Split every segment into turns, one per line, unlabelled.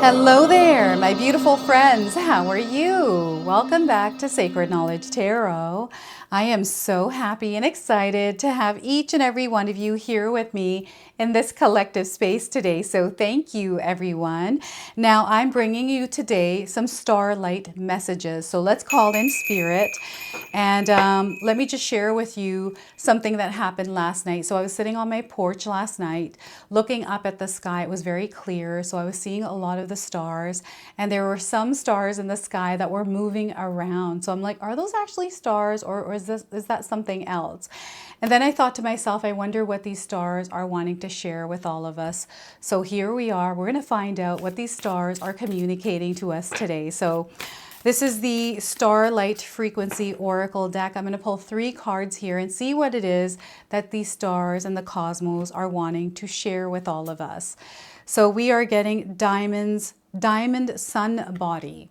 Hello there, my beautiful friends. How are you? Welcome back to Sacred Knowledge Tarot. I am so happy and excited to have each and every one of you here with me in this collective space today. So thank you, everyone. Now I'm bringing you today some starlight messages. So let's call in spirit. And let me just share with you something that happened last night. So I was sitting on my porch last night, looking up at the sky. It was very clear. So I was seeing a lot of the stars, and there were some stars in the sky that were moving around. So I'm like, are those actually stars, or is that something else? And then I thought to myself, I wonder what these stars are wanting to share with all of us. So here we are. We're going to find out what these stars are communicating to us today. So this is the Starlight Frequency Oracle deck. I'm going to pull 3 cards here and see what it is that these stars and the cosmos are wanting to share with all of us. So we are getting Diamond Sun Body.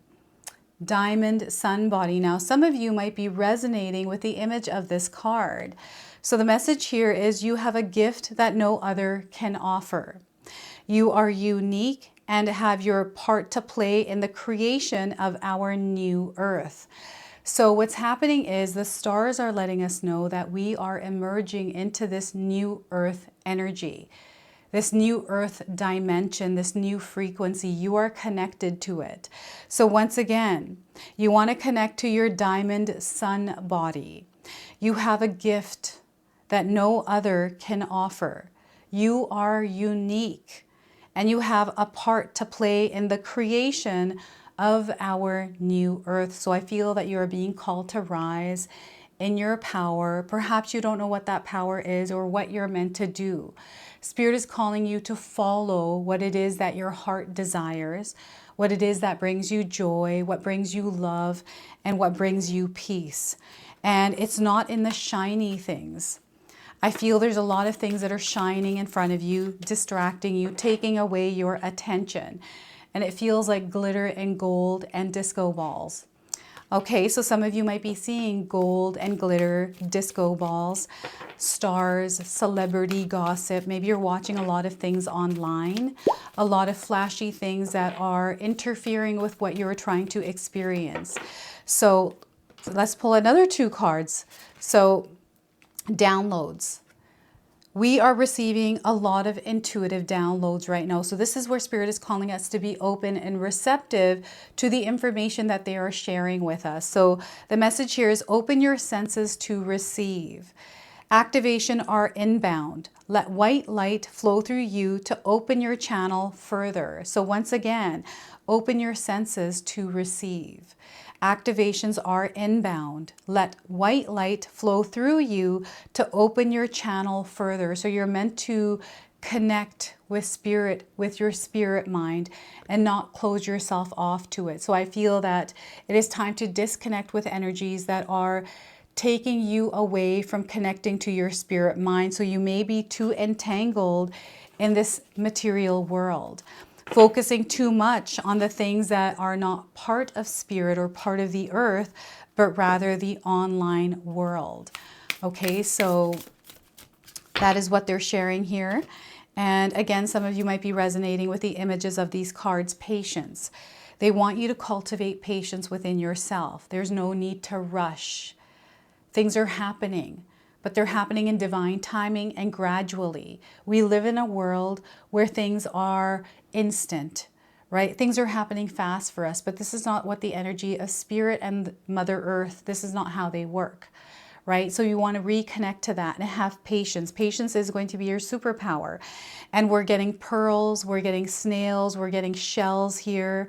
Diamond Sun Body. Now, some of you might be resonating with the image of this card. So the message here is you have a gift that no other can offer. You are unique and have your part to play in the creation of our new earth. So what's happening is the stars are letting us know that we are emerging into this new earth energy, this new earth dimension, this new frequency. You are connected to it. So once again, you want to connect to your diamond sun body. You have a gift that no other can offer. You are unique, and you have a part to play in the creation of our new earth. So I feel that you are being called to rise in your power. Perhaps you don't know what that power is or what you're meant to do. Spirit is calling you to follow what it is that your heart desires, what it is that brings you joy, what brings you love, and what brings you peace. And it's not in the shiny things. I feel there's a lot of things that are shining in front of you, distracting you, taking away your attention. And it feels like glitter and gold and disco balls. Okay, so some of you might be seeing gold and glitter, disco balls, stars, celebrity gossip. Maybe you're watching a lot of things online, a lot of flashy things that are interfering with what you're trying to experience. So let's pull another 2 cards. So downloads. We are receiving a lot of intuitive downloads right now. So this is where Spirit is calling us to be open and receptive to the information that they are sharing with us. So the message here is open your senses to receive. Activation are inbound. Let white light flow through you to open your channel further. So once again, open your senses to receive. Activations are inbound. Let white light flow through you to open your channel further. So you're meant to connect with spirit, with your spirit mind, and not close yourself off to it. So I feel that it is time to disconnect with energies that are taking you away from connecting to your spirit mind. So you may be too entangled in this material world, focusing too much on the things that are not part of spirit or part of the earth, but rather the online world. Okay, so that is what they're sharing here. And again, some of you might be resonating with the images of these cards. Patience. They want you to cultivate patience within yourself. There's no need to rush. Things are happening, but they're happening in divine timing and gradually. We live in a world where things are instant, right? Things are happening fast for us, but this is not what the energy of spirit and Mother Earth, this is not how they work, right? So you want to reconnect to that and have patience. Patience is going to be your superpower. And we're getting pearls, we're getting snails, we're getting shells here,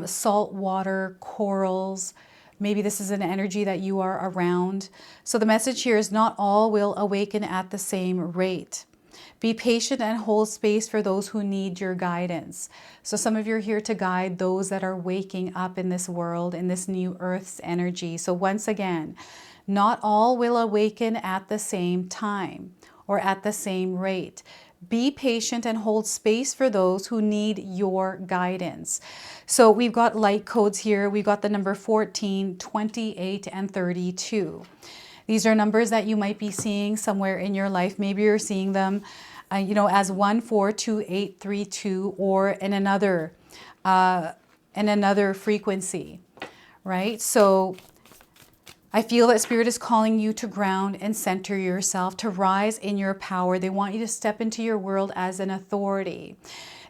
salt water, corals. Maybe this is an energy that you are around. So the message here is not all will awaken at the same rate. Be patient and hold space for those who need your guidance. So some of you are here to guide those that are waking up in this world, in this new earth's energy. So once again, not all will awaken at the same time or at the same rate. Be patient and hold space for those who need your guidance. So we've got light codes here. We've got the number 14, 28, and 32. These are numbers that you might be seeing somewhere in your life. Maybe you're seeing them, as 142832, or in another in another frequency, right? So I feel that Spirit is calling you to ground and center yourself, to rise in your power. They want you to step into your world as an authority.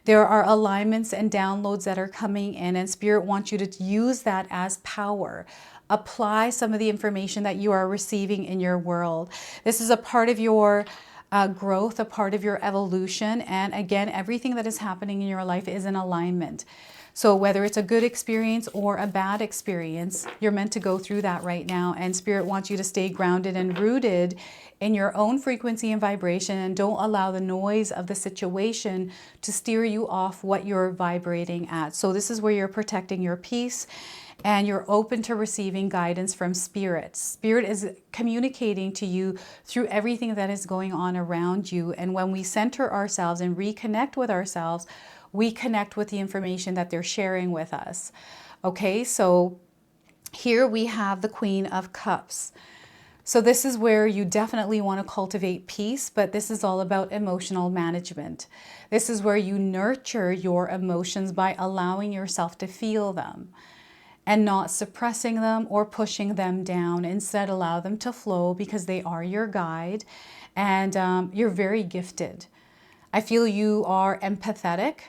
There are alignments and downloads that are coming in, and Spirit wants you to use that as power. Apply some of the information that you are receiving in your world. This is a part of your growth, a part of your evolution. And again, everything that is happening in your life is in alignment. So whether it's a good experience or a bad experience, you're meant to go through that right now. And Spirit wants you to stay grounded and rooted in your own frequency and vibration, and don't allow the noise of the situation to steer you off what you're vibrating at. So this is where you're protecting your peace and you're open to receiving guidance from Spirit. Spirit is communicating to you through everything that is going on around you. And when we center ourselves and reconnect with ourselves, we connect with the information that they're sharing with us. Okay, so here we have the Queen of Cups. So this is where you definitely want to cultivate peace, but this is all about emotional management. This is where you nurture your emotions by allowing yourself to feel them and not suppressing them or pushing them down. Instead, allow them to flow because they are your guide, and you're very gifted. I feel you are empathetic.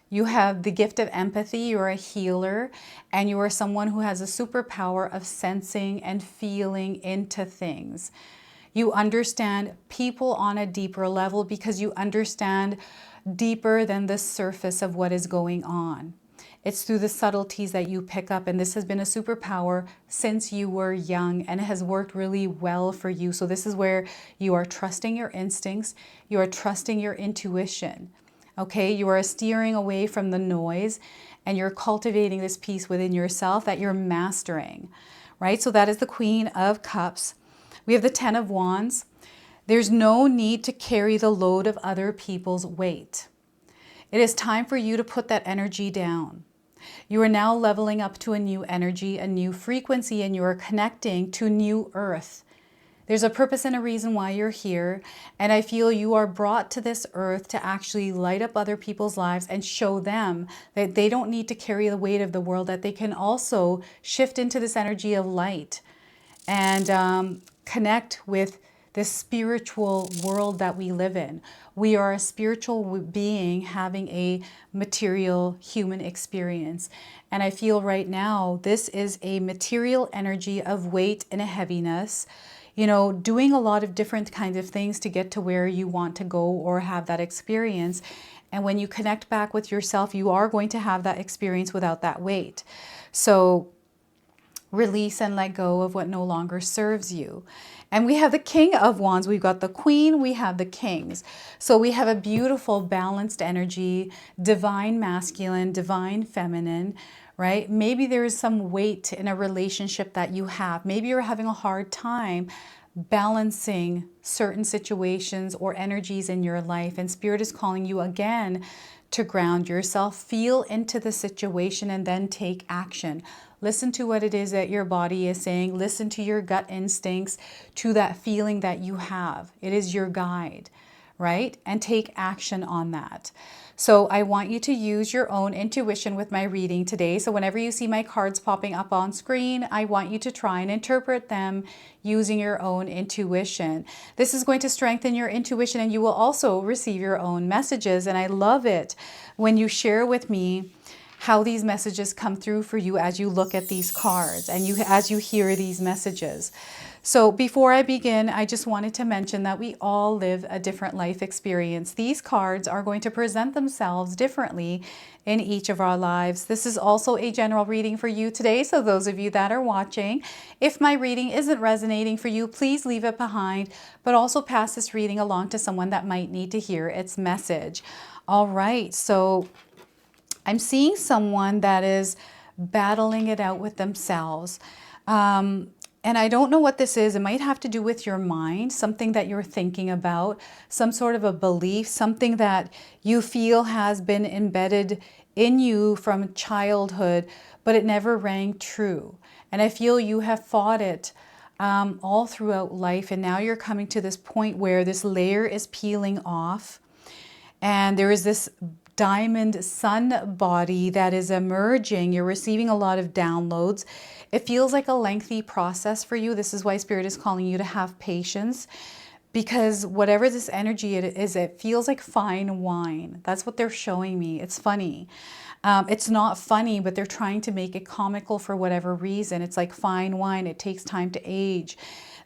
You have the gift of empathy, you're a healer, and you are someone who has a superpower of sensing and feeling into things. You understand people on a deeper level because you understand deeper than the surface of what is going on. It's through the subtleties that you pick up, and this has been a superpower since you were young, and it has worked really well for you. So this is where you are trusting your instincts, you are trusting your intuition. Okay, you are steering away from the noise, and you're cultivating this peace within yourself that you're mastering, right? So that is the Queen of Cups. We have the Ten of Wands. There's no need to carry the load of other people's weight. It is time for you to put that energy down. You are now leveling up to a new energy, a new frequency, and you are connecting to new earth. There's a purpose and a reason why you're here, and I feel you are brought to this earth to actually light up other people's lives and show them that they don't need to carry the weight of the world, that they can also shift into this energy of light and connect with this spiritual world that we live in. We are a spiritual being having a material human experience. And I feel right now this is a material energy of weight and a heaviness, you know, doing a lot of different kinds of things to get to where you want to go or have that experience. And when you connect back with yourself, you are going to have that experience without that weight. So release and let go of what no longer serves you. And we have the King of Wands. We've got the Queen, we have the Kings. So we have a beautiful balanced energy, divine masculine, divine feminine, right? Maybe there is some weight in a relationship that you have. Maybe you're having a hard time balancing certain situations or energies in your life, and Spirit is calling you again to ground yourself, feel into the situation, and then take action. Listen to what it is that your body is saying. Listen to your gut instincts, to that feeling that you have. It is your guide, right? And take action on that. So I want you to use your own intuition with my reading today. So whenever you see my cards popping up on screen, I want you to try and interpret them using your own intuition. This is going to strengthen your intuition, and you will also receive your own messages. And I love it when you share with me how these messages come through for you as you look at these cards and as you hear these messages. So before I begin, I just wanted to mention that we all live a different life experience. These cards are going to present themselves differently in each of our lives. This is also a general reading for you today. So those of you that are watching, if my reading isn't resonating for you, please leave it behind, but also pass this reading along to someone that might need to hear its message. All right, so I'm seeing someone that is battling it out with themselves. And I don't know what this is. It might have to do with your mind, something that you're thinking about, some sort of a belief, something that you feel has been embedded in you from childhood, but it never rang true. And I feel you have fought it all throughout life. And now you're coming to this point where this layer is peeling off. And there is this diamond sun body that is emerging. You're receiving a lot of downloads. It feels like a lengthy process for you. This is why Spirit is calling you to have patience, because whatever this energy is, it feels like fine wine. That's what they're showing me. It's funny. It's not funny, but they're trying to make it comical for whatever reason. It's like fine wine. It takes time to age.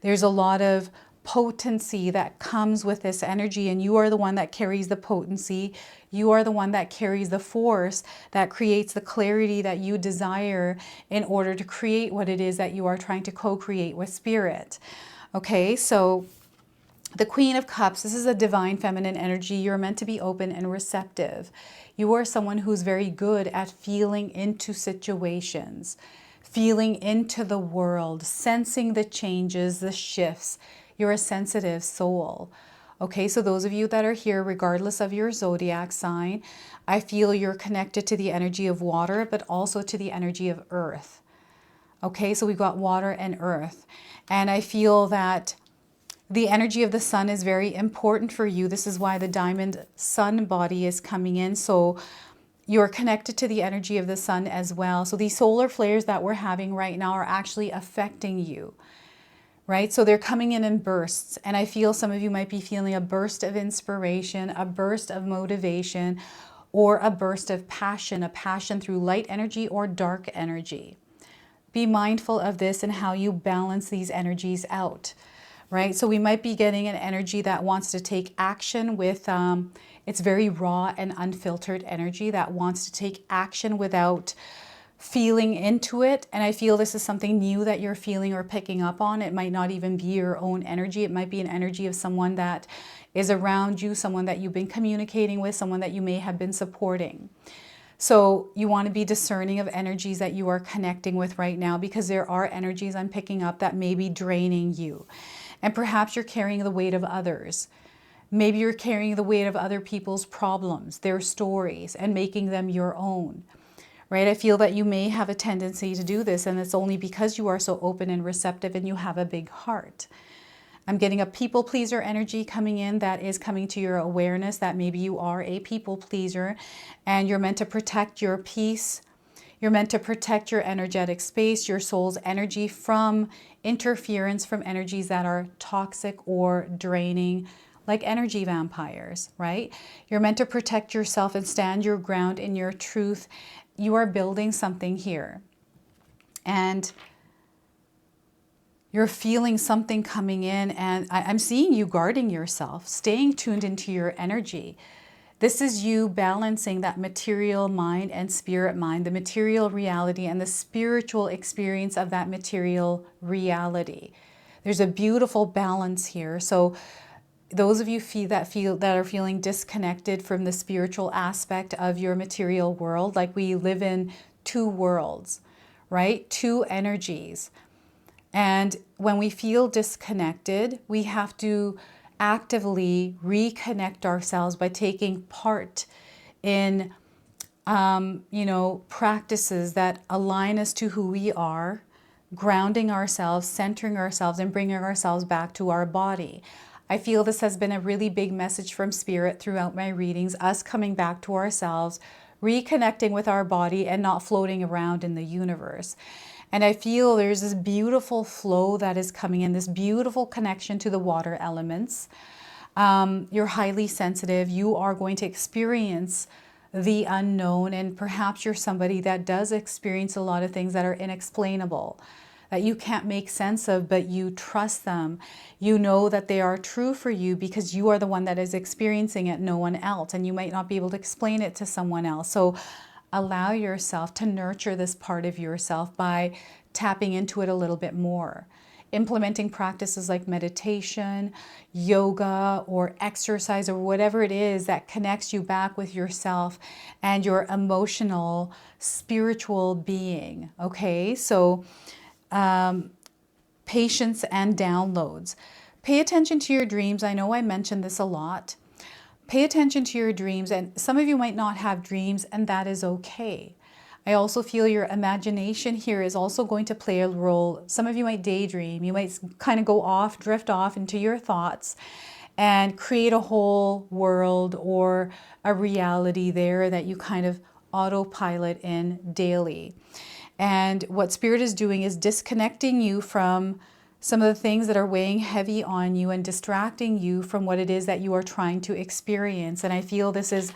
There's a lot of potency that comes with this energy, and you are the one that carries the potency. You are the one that carries the force that creates the clarity that you desire in order to create what it is that you are trying to co-create with Spirit. Okay, so the Queen of Cups, this is a divine feminine energy. You're meant to be open and receptive. You are someone who's very good at feeling into situations, feeling into the world, sensing the changes, the shifts. You're a sensitive soul. Okay, so those of you that are here, regardless of your zodiac sign, I feel you're connected to the energy of water, but also to the energy of earth. Okay, so we've got water and earth. And I feel that the energy of the sun is very important for you. This is why the diamond sun body is coming in. So you're connected to the energy of the sun as well. So these solar flares that we're having right now are actually affecting you, right? So they're coming in bursts. And I feel some of you might be feeling a burst of inspiration, a burst of motivation, or a burst of passion, a passion through light energy or dark energy. Be mindful of this and how you balance these energies out. Right? So we might be getting an energy that wants to take action with, it's very raw and unfiltered energy that wants to take action without feeling into it. And I feel this is something new that you're feeling or picking up on. It might not even be your own energy. It might be an energy of someone that is around you, someone that you've been communicating with, someone that you may have been supporting. So you want to be discerning of energies that you are connecting with right now, because there are energies I'm picking up that may be draining you. And perhaps you're carrying the weight of others. Maybe you're carrying the weight of other people's problems, their stories, and making them your own, right? I feel that you may have a tendency to do this, and it's only because you are so open and receptive and you have a big heart. I'm getting a people pleaser energy coming in that is coming to your awareness that maybe you are a people pleaser and you're meant to protect your peace. You're meant to protect your energetic space, your soul's energy from interference from energies that are toxic or draining, like energy vampires, right? You're meant to protect yourself and stand your ground in your truth. You are building something here. And you're feeling something coming in, and I'm seeing you guarding yourself, staying tuned into your energy. This is you balancing that material mind and spirit mind, the material reality and the spiritual experience of that material reality. There's a beautiful balance here. So those of you that are feeling disconnected from the spiritual aspect of your material world, like we live in two worlds, right? Two energies. And when we feel disconnected, we have to actively reconnect ourselves by taking part in, practices that align us to who we are, grounding ourselves, centering ourselves, and bringing ourselves back to our body. I feel this has been a really big message from Spirit throughout my readings, us coming back to ourselves, reconnecting with our body and not floating around in the universe. And I feel there's this beautiful flow that is coming in, this beautiful connection to the water elements. You're highly sensitive. You are going to experience the unknown, and perhaps you're somebody that does experience a lot of things that are inexplainable, that you can't make sense of, but you trust them. You know that they are true for you because you are the one that is experiencing it, no one else, and you might not be able to explain it to someone else. So allow yourself to nurture this part of yourself by tapping into it a little bit more. Implementing practices like meditation, yoga, or exercise, or whatever it is that connects you back with yourself and your emotional, spiritual being. Okay, so patience and downloads. Pay attention to your dreams. I know I mentioned this a lot. Pay attention to your dreams, and some of you might not have dreams, and that is okay. I also feel your imagination here is also going to play a role. Some of you might daydream. You might kind of go off, drift off into your thoughts, and create a whole world or a reality there that you kind of autopilot in daily. And what Spirit is doing is disconnecting you from some of the things that are weighing heavy on you and distracting you from what it is that you are trying to experience. And I feel this is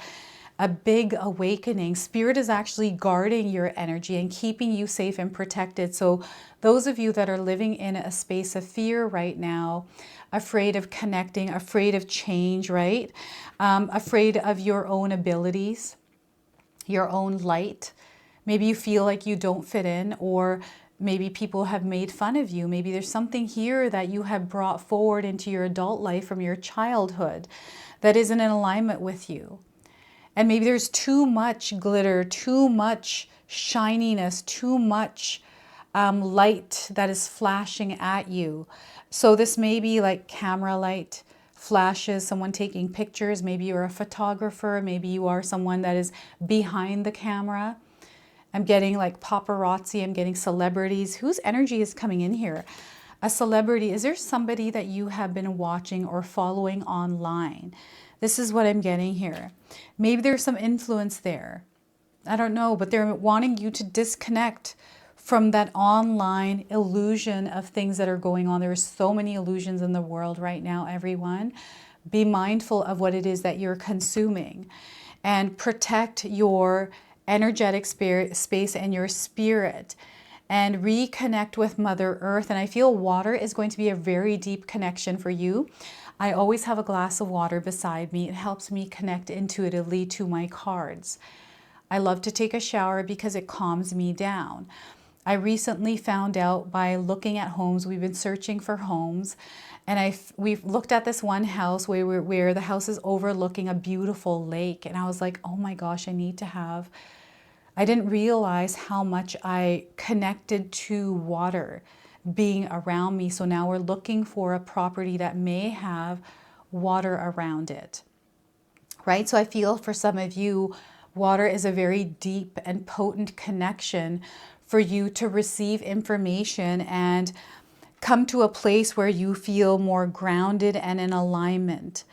a big awakening. Spirit is actually guarding your energy and keeping you safe and protected. So those of you that are living in a space of fear right now, afraid of connecting, afraid of change, right? Afraid of your own abilities, your own light. Maybe you feel like you don't fit in, or maybe people have made fun of you. Maybe there's something here that you have brought forward into your adult life from your childhood that isn't in alignment with you. And maybe there's too much glitter, too much shininess, too much light that is flashing at you. So this may be like camera light flashes, someone taking pictures. Maybe you're a photographer. Maybe you are someone that is behind the camera. I'm getting like paparazzi. I'm getting celebrities. Whose energy is coming in here? A celebrity. Is there somebody that you have been watching or following online? This is what I'm getting here. Maybe there's some influence there. I don't know, but they're wanting you to disconnect from that online illusion of things that are going on. There are so many illusions in the world right now, everyone. Be mindful of what it is that you're consuming and protect your energetic space and your spirit and reconnect with Mother Earth. And I feel water is going to be a very deep connection for you. I always have a glass of water beside me. It helps me connect intuitively to my cards. I love to take a shower because it calms me down. I recently found out by looking at homes, we've been searching for homes, and we've looked at this one house where the house is overlooking a beautiful lake. And I was like, oh my gosh, I didn't realize how much I connected to water being around me. So now we're looking for a property that may have water around it, right? So I feel for some of you, water is a very deep and potent connection for you to receive information and come to a place where you feel more grounded and in alignment,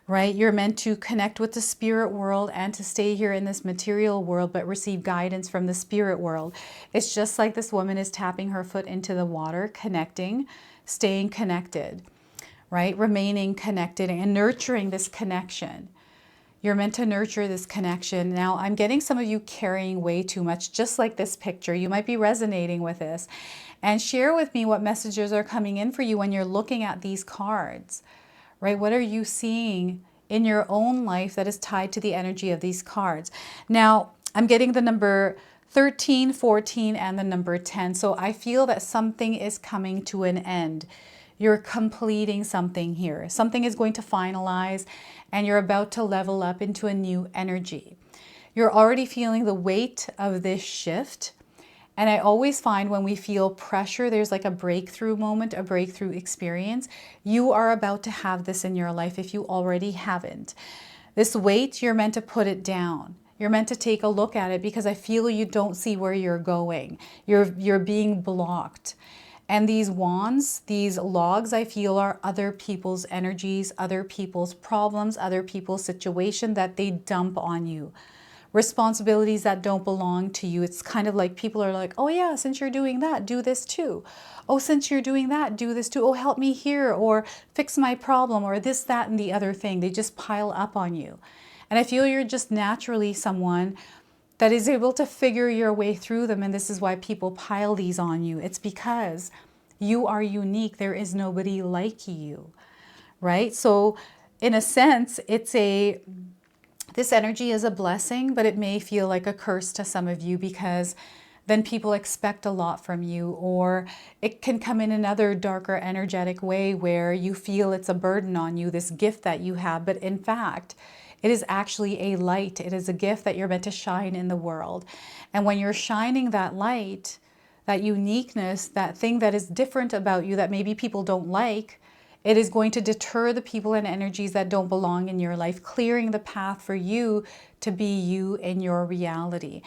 right? You're meant to connect with the spirit world and to stay here in this material world, but receive guidance from the spirit world. It's just like this woman is tapping her foot into the water, connecting, staying connected, right? Remaining connected and nurturing this connection. You're meant to nurture this connection. Now, I'm getting some of you carrying way too much, just like this picture. You might be resonating with this. And share with me what messages are coming in for you when you're looking at these cards, right? What are you seeing in your own life that is tied to the energy of these cards? Now, I'm getting the number 13, 14, and the number 10. So I feel that something is coming to an end. You're completing something here. Something is going to finalize and you're about to level up into a new energy. You're already feeling the weight of this shift. And I always find when we feel pressure, there's like a breakthrough moment, a breakthrough experience. You are about to have this in your life if you already haven't. This weight, you're meant to put it down. You're meant to take a look at it because I feel you don't see where you're going. You're being blocked. And these wands, these logs, I feel are other people's energies, other people's problems, other people's situation that they dump on you. Responsibilities that don't belong to you. It's kind of like people are like, oh yeah, since you're doing that, do this too. Oh, since you're doing that, do this too. Oh, help me here, or fix my problem, or this, that, and the other thing. They just pile up on you. And I feel you're just naturally someone that is able to figure your way through them. And this is why people pile these on you. It's because you are unique. There is nobody like you, right? So in a sense, this energy is a blessing, but it may feel like a curse to some of you because then people expect a lot from you, or it can come in another darker energetic way where you feel it's a burden on you, this gift that you have. But in fact, it is actually a light. It is a gift that you're meant to shine in the world. And when you're shining that light, that uniqueness, that thing that is different about you that maybe people don't like, it is going to deter the people and energies that don't belong in your life, clearing the path for you to be you in your reality.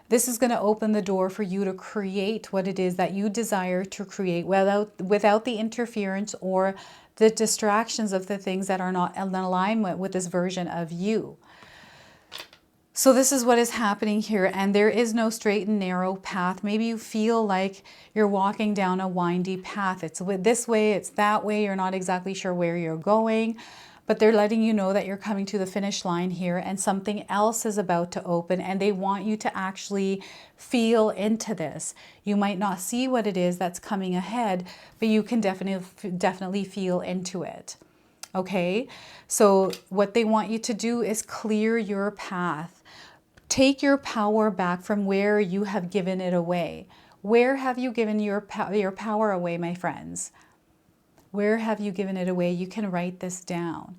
This is going to open the door for you to create what it is that you desire to create without the interference or the distractions of the things that are not in alignment with this version of you. So this is what is happening here, and there is no straight and narrow path. Maybe you feel like you're walking down a windy path. It's this way, it's that way. You're not exactly sure where you're going, but they're letting you know that you're coming to the finish line here and something else is about to open, and they want you to actually feel into this. You might not see what it is that's coming ahead, but you can definitely feel into it. Okay, so what they want you to do is clear your path. Take your power back from where you have given it away. Where have you given your power away, my friends? Where have you given it away? You can write this down.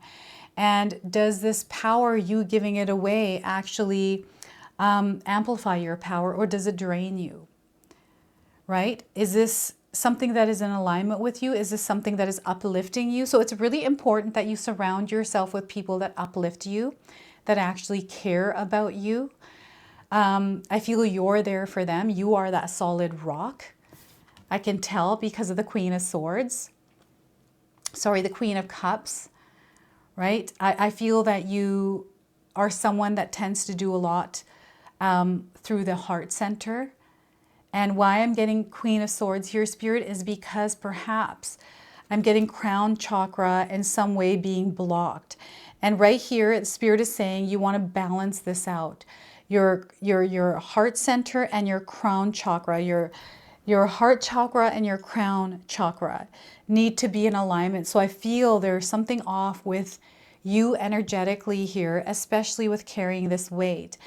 And does this power, you giving it away, actually amplify your power, or does it drain you? Right? Is this something that is in alignment with you? Is this something that is uplifting you? So it's really important that you surround yourself with people that uplift you, that actually care about you. I feel you're there for them. You are that solid rock. I can tell because of the Queen of Swords. Sorry, the Queen of Cups, right? I feel that you are someone that tends to do a lot through the heart center. And why I'm getting Queen of Swords here, Spirit, is because perhaps I'm getting crown chakra in some way being blocked. And right here, Spirit is saying you want to balance this out. Your heart center and your crown chakra, your heart chakra and your crown chakra need to be in alignment. So I feel there's something off with you energetically here, especially with carrying this weight.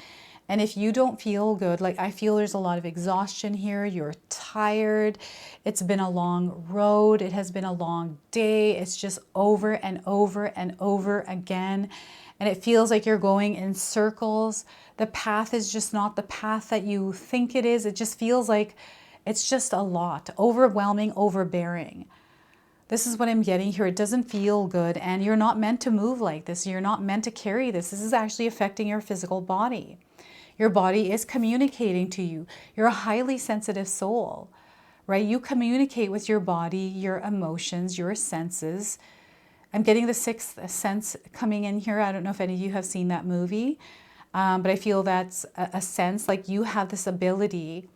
And if you don't feel good, like I feel there's a lot of exhaustion here, you're tired, it's been a long road, it has been a long day, it's just over and over and over again. And it feels like you're going in circles. The path is just not the path that you think it is. It just feels like it's just a lot, overwhelming, overbearing. This is what I'm getting here. It doesn't feel good, and you're not meant to move like this. You're not meant to carry this. This is actually affecting your physical body. Your body is communicating to you. You're a highly sensitive soul, right? You communicate with your body, your emotions, your senses. I'm getting the sixth sense coming in here. I don't know if any of you have seen that movie, but I feel that's a sense, like you have this ability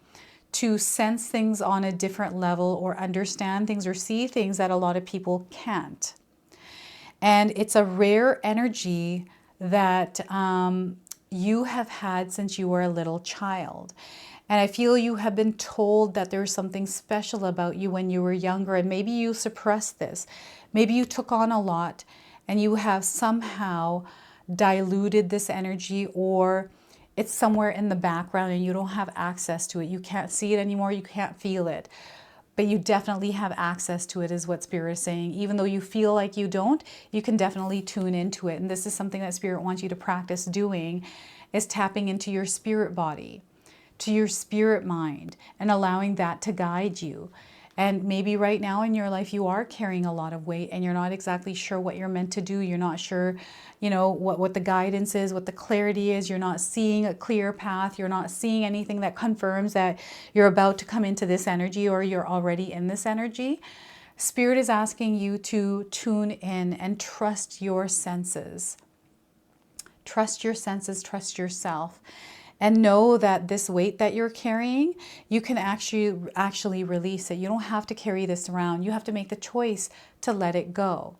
to sense things on a different level, or understand things or see things that a lot of people can't. And it's a rare energy that you have had since you were a little child. And I feel you have been told that there's something special about you when you were younger, and maybe you suppressed this. Maybe you took on a lot and you have somehow diluted this energy, or it's somewhere in the background and you don't have access to it. You can't see it anymore, you can't feel it. But you definitely have access to it, is what Spirit is saying. Even though you feel like you don't, you can definitely tune into it. And this is something that Spirit wants you to practice doing, is tapping into your spirit body, to your spirit mind, and allowing that to guide you. And maybe right now in your life you are carrying a lot of weight and you're not exactly sure what you're meant to do. You're not sure, you know, what the guidance is, what the clarity is. You're not seeing a clear path. You're not seeing anything that confirms that you're about to come into this energy, or you're already in this energy. Spirit is asking you to tune in and trust your senses. Trust your senses, trust yourself. And know that this weight that you're carrying, you can actually release it. You don't have to carry this around. You have to make the choice to let it go,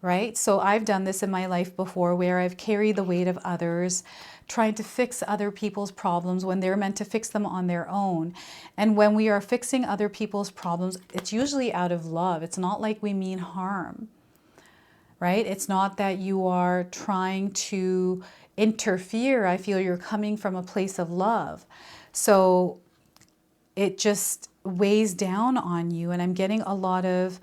right? So I've done this in my life before, where I've carried the weight of others, trying to fix other people's problems when they're meant to fix them on their own. And when we are fixing other people's problems, it's usually out of love. It's not like we mean harm, right? It's not that you are trying to interfere. I feel you're coming from a place of love. So it just weighs down on you. And I'm getting a lot of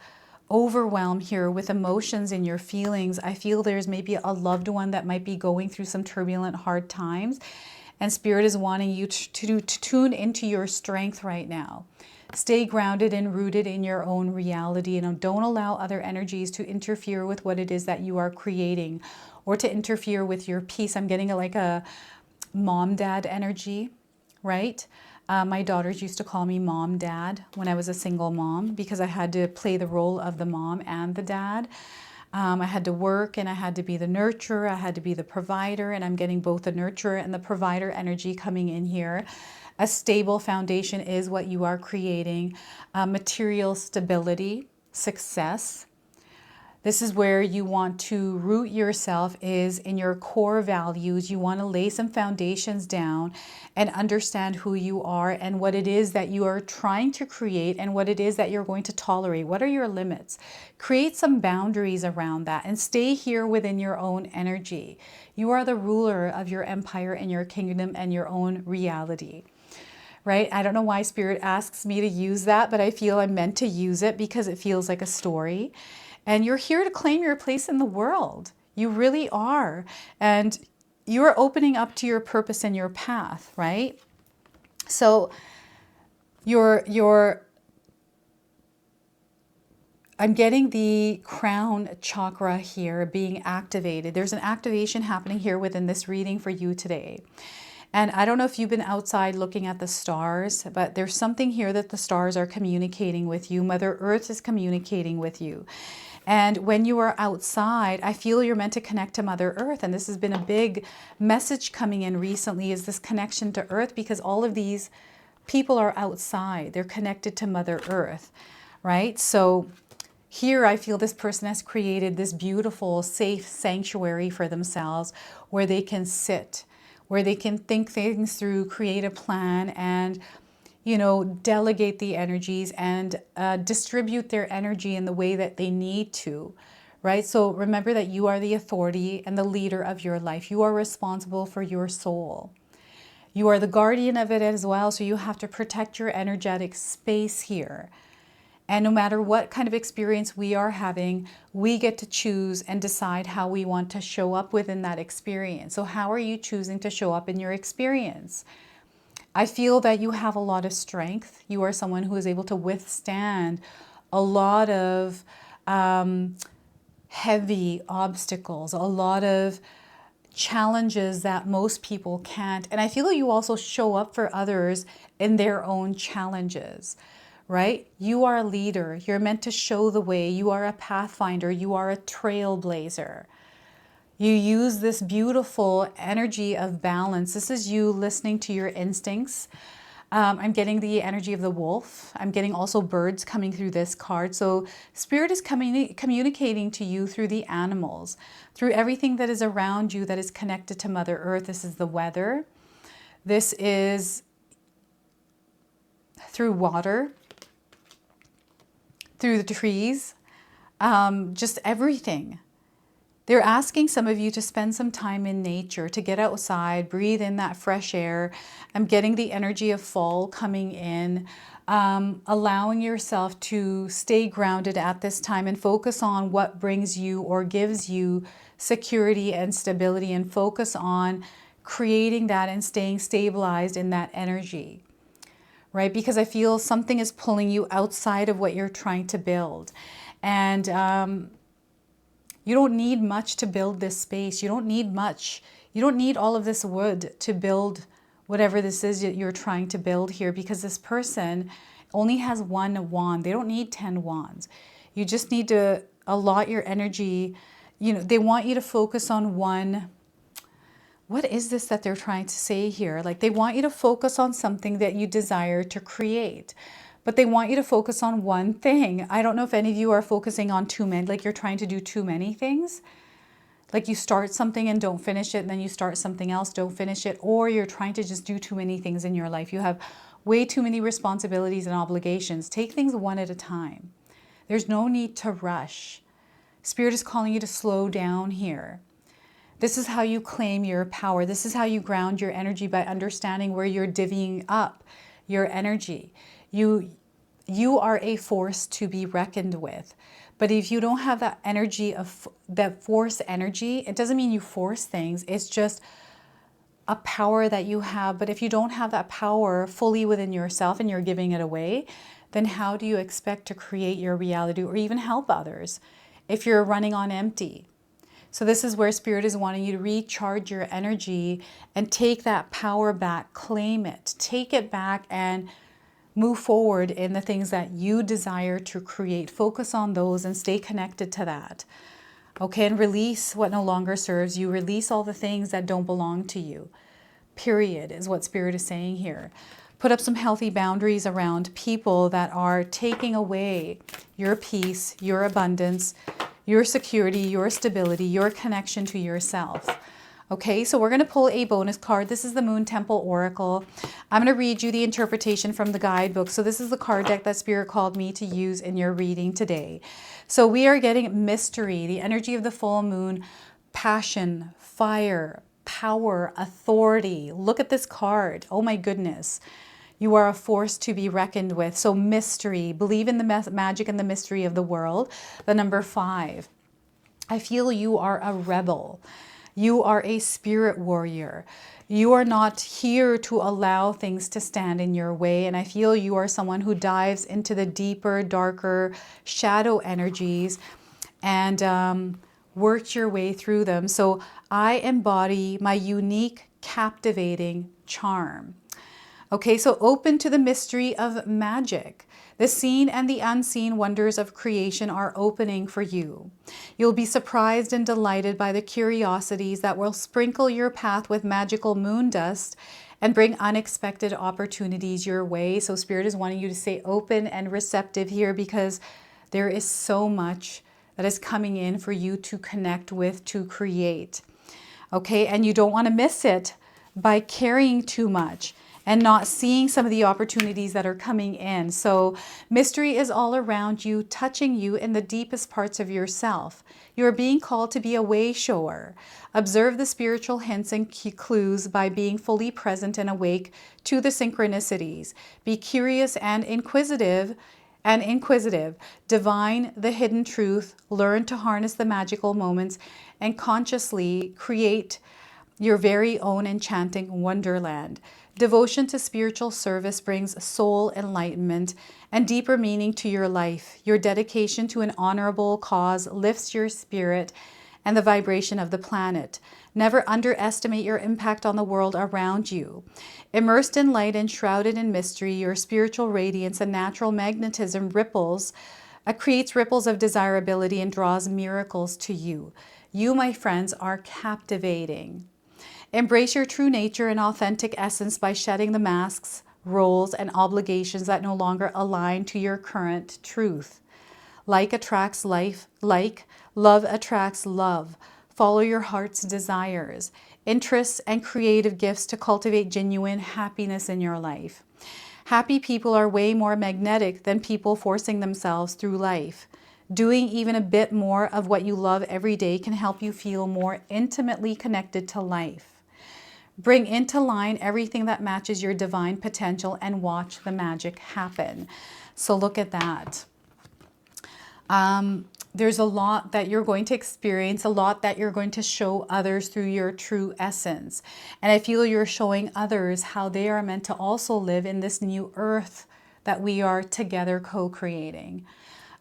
overwhelm here with emotions in your feelings. I feel there's maybe a loved one that might be going through some turbulent, hard times. And Spirit is wanting you to tune into your strength right now. Stay grounded and rooted in your own reality, and don't allow other energies to interfere with what it is that you are creating, or to interfere with your peace. I'm getting like a mom-dad energy, right? My daughters used to call me mom, dad when I was a single mom because I had to play the role of the mom and the dad. I had to work and I had to be the nurturer, I had to be the provider, and I'm getting both the nurturer and the provider energy coming in here. A stable foundation is what you are creating. Material stability, success. This is where you want to root yourself, is in your core values. You want to lay some foundations down and understand who you are and what it is that you are trying to create and what it is that you're going to tolerate. What are your limits? Create some boundaries around that and stay here within your own energy. You are the ruler of your empire and your kingdom and your own reality. Right? I don't know why Spirit asks me to use that, but I feel I'm meant to use it because it feels like a story. And you're here to claim your place in the world. You really are. And you're opening up to your purpose and your path, right? So I'm getting the crown chakra here being activated. There's an activation happening here within this reading for you today. And I don't know if you've been outside looking at the stars, but there's something here that the stars are communicating with you. Mother Earth is communicating with you. And when you are outside, I feel you're meant to connect to Mother Earth. And this has been a big message coming in recently, is this connection to Earth, because all of these people are outside. They're connected to Mother Earth, right? So here I feel this person has created this beautiful, safe sanctuary for themselves where they can sit, where they can think things through, create a plan, and delegate the energies and distribute their energy in the way that they need to, right? So remember that you are the authority and the leader of your life. You are responsible for your soul. You are the guardian of it as well, so you have to protect your energetic space here. And no matter what kind of experience we are having, we get to choose and decide how we want to show up within that experience. So how are you choosing to show up in your experience? I feel that you have a lot of strength. You are someone who is able to withstand a lot of heavy obstacles, a lot of challenges that most people can't. And I feel that you also show up for others in their own challenges, right? You are a leader. You're meant to show the way. You are a pathfinder. You are a trailblazer. You use this beautiful energy of balance. This is you listening to your instincts. I'm getting the energy of the wolf. I'm getting also birds coming through this card. So Spirit is communicating to you through the animals, through everything that is around you that is connected to Mother Earth. This is the weather. This is through water, through the trees, just everything. They're asking some of you to spend some time in nature, to get outside, breathe in that fresh air. I'm getting the energy of fall coming in, allowing yourself to stay grounded at this time and focus on what brings you or gives you security and stability, and focus on creating that and staying stabilized in that energy, right? Because I feel something is pulling you outside of what you're trying to build. And you don't need much to build this space. You don't need much. You don't need all of this wood to build whatever this is that you're trying to build here, because this person only has one wand. They don't need 10 wands. You just need to allot your energy. They want you to focus on one. What is this that they're trying to say here? Like, they want you to focus on something that you desire to create. But they want you to focus on one thing. I don't know if any of you are focusing on too many, like you're trying to do too many things. Like you start something and don't finish it, and then you start something else, don't finish it. Or you're trying to just do too many things in your life. You have way too many responsibilities and obligations. Take things one at a time. There's no need to rush. Spirit is calling you to slow down here. This is how you claim your power. This is how you ground your energy, by understanding where you're divvying up your energy. You are a force to be reckoned with. But if you don't have that energy of that force energy, it doesn't mean you force things. It's just a power that you have. But if you don't have that power fully within yourself and you're giving it away, then how do you expect to create your reality or even help others if you're running on empty? So this is where Spirit is wanting you to recharge your energy and take that power back, claim it, take it back and move forward in the things that you desire to create. Focus on those and stay connected to that. Okay, and release what no longer serves you. Release all the things that don't belong to you. Period, is what Spirit is saying here. Put up some healthy boundaries around people that are taking away your peace, your abundance, your security, your stability, your connection to yourself. Okay, so we're going to pull a bonus card. This is the Moon Temple Oracle. I'm going to read you the interpretation from the guidebook. So this is the card deck that Spirit called me to use in your reading today. So we are getting mystery, the energy of the full moon, passion, fire, power, authority. Look at this card. Oh my goodness. You are a force to be reckoned with. So mystery, believe in the magic and the mystery of the world. The number 5. I feel you are a rebel. You are a spirit warrior. You are not here to allow things to stand in your way. And I feel you are someone who dives into the deeper, darker shadow energies and worked your way through them. So I embody my unique, captivating charm. Okay, so open to the mystery of magic. The seen and the unseen wonders of creation are opening for you. You'll be surprised and delighted by the curiosities that will sprinkle your path with magical moon dust and bring unexpected opportunities your way. So Spirit is wanting you to stay open and receptive here because there is so much that is coming in for you to connect with, to create. Okay, and you don't want to miss it by carrying too much and not seeing some of the opportunities that are coming in. So mystery is all around you, touching you in the deepest parts of yourself. You are being called to be a way shower. Observe the spiritual hints and clues by being fully present and awake to the synchronicities. Be curious and inquisitive. Divine the hidden truth. Learn to harness the magical moments and consciously create your very own enchanting wonderland. Devotion to spiritual service brings soul enlightenment and deeper meaning to your life. Your dedication to an honorable cause lifts your spirit and the vibration of the planet. Never underestimate your impact on the world around you. Immersed in light and shrouded in mystery, your spiritual radiance and natural magnetism creates ripples of desirability and draws miracles to you. You, my friends, are captivating. Embrace your true nature and authentic essence by shedding the masks, roles, and obligations that no longer align to your current truth. Like attracts love attracts love. Follow your heart's desires, interests, and creative gifts to cultivate genuine happiness in your life. Happy people are way more magnetic than people forcing themselves through life. Doing even a bit more of what you love every day can help you feel more intimately connected to life. Bring into line everything that matches your divine potential and watch the magic happen. So look at that. There's a lot that you're going to experience, a lot that you're going to show others through your true essence. And I feel you're showing others how they are meant to also live in this new earth that we are together co-creating.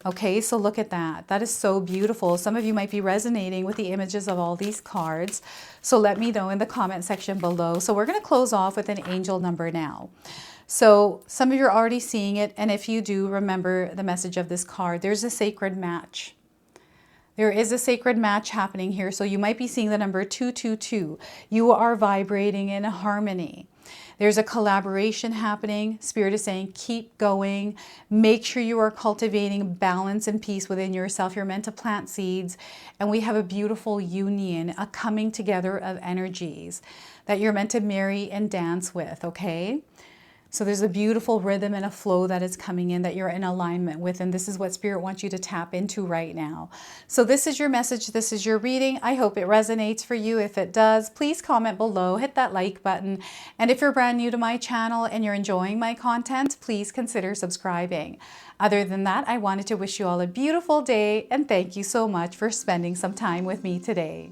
Okay, so look at that. That is so beautiful. Some of you might be resonating with the images of all these cards. So let me know in the comment section below. So we're going to close off with an angel number now. So some of you are already seeing it. And if you do, remember the message of this card. There's a sacred match. There is a sacred match happening here. So you might be seeing the number 222. You are vibrating in harmony. There's a collaboration happening. Spirit is saying, keep going. Make sure you are cultivating balance and peace within yourself. You're meant to plant seeds. And we have a beautiful union, a coming together of energies that you're meant to marry and dance with, okay? So there's a beautiful rhythm and a flow that is coming in that you're in alignment with. And this is what Spirit wants you to tap into right now. So this is your message. This is your reading. I hope it resonates for you. If it does, please comment below, hit that like button. And if you're brand new to my channel and you're enjoying my content, please consider subscribing. Other than that, I wanted to wish you all a beautiful day and thank you so much for spending some time with me today.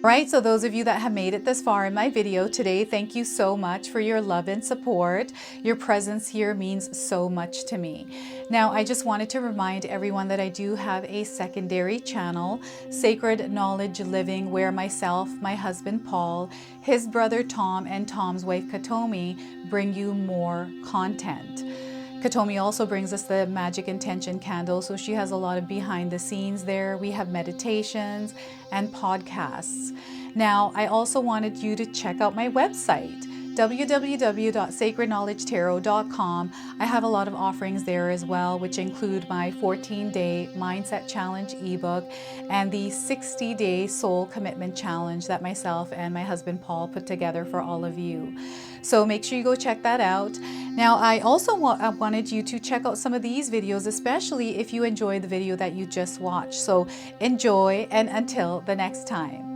Right, so those of you that have made it this far in my video today, thank you so much for your love and support. Your presence here means so much to me. Now, I just wanted to remind everyone that I do have a secondary channel, Sacred Knowledge Living, where myself, my husband Paul, his brother Tom, and Tom's wife Katomi bring you more content. Katomi also brings us the Magic Intention candle, so she has a lot of behind the scenes there. We have meditations and podcasts. Now, I also wanted you to check out my website, www.sacredknowledgetarot.com. I have a lot of offerings there as well, which include my 14-day Mindset Challenge ebook and the 60-day Soul Commitment Challenge that myself and my husband Paul put together for all of you. So make sure you go check that out. Now, I also wanted you to check out some of these videos, especially if you enjoyed the video that you just watched. So enjoy, and until the next time.